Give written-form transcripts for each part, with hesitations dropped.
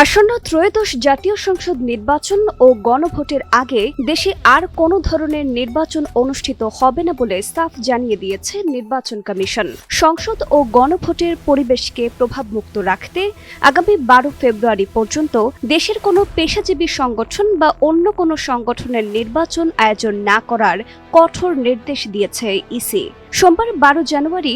আসন্ন ত্রয়োদশ জাতীয় সংসদ নির্বাচন ও গণভোটের আগে দেশে আর কোনো ধরনের নির্বাচন অনুষ্ঠিত হবে না বলে সাফ জানিয়ে দিয়েছে নির্বাচন কমিশন। সংসদ ও গণভোটের পরিবেশকে প্রভাবমুক্ত রাখতে আগামী 12 ফেব্রুয়ারি পর্যন্ত দেশের কোনো পেশাজীবী সংগঠন বা অন্য কোনো সংগঠনের নির্বাচন আয়োজন না করার কঠোর নির্দেশ দিয়েছে ইসি। সোমবার 12 জানুয়ারি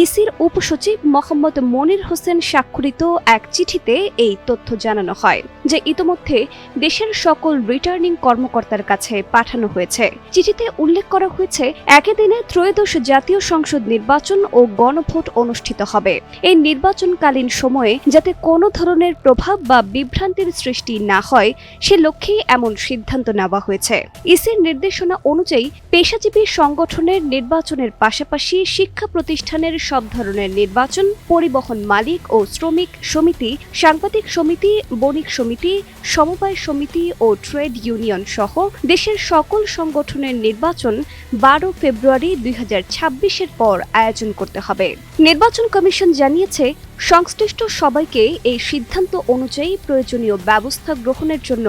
ইসির উপসচিব মোহাম্মদ মনির হোসেন স্বাক্ষরিত এক চিঠিতে এই তথ্য জানানো হয়, যে ইতোমধ্যে দেশের সকল রিটার্নিং কর্মকর্তার কাছে পাঠানো হয়েছে। চিঠিতে উল্লেখ করা হয়েছে, একই দিনে ত্রয়োদশ জাতীয় সংসদ নির্বাচন ও গণভোট অনুষ্ঠিত হবে। এই নির্বাচনকালীন সময়ে যাতে কোনো ধরনের প্রভাব বা বিভ্রান্তির সৃষ্টি না হয়, সে লক্ষ্যেই এমন সিদ্ধান্ত নেওয়া হয়েছে। ইসির নির্দেশনা অনুযায়ী পেশাজীবী সংগঠনের নির্বাচনের পাশাপাশি শিক্ষা প্রতিষ্ঠানের সব ধরনের নির্বাচন, পরিবহন মালিক ও শ্রমিক সমিতি, সাংবাদিক সমিতি, বণিক সমিতি, সমবায় সমিতি ও ট্রেড ইউনিয়ন সহ দেশের সকল সংগঠনের নির্বাচন 12 ফেব্রুয়ারি 2026-এর পর আয়োজন করতে হবে। নির্বাচন কমিশন জানিয়েছে, সংশ্লিষ্ট সবাইকে এই সিদ্ধান্ত অনুযায়ী প্রয়োজনীয় ব্যবস্থা গ্রহণের জন্য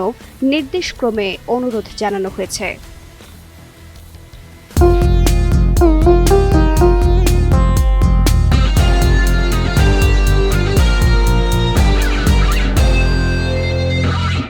নির্দেশক্রমে অনুরোধ জানানো হয়েছে।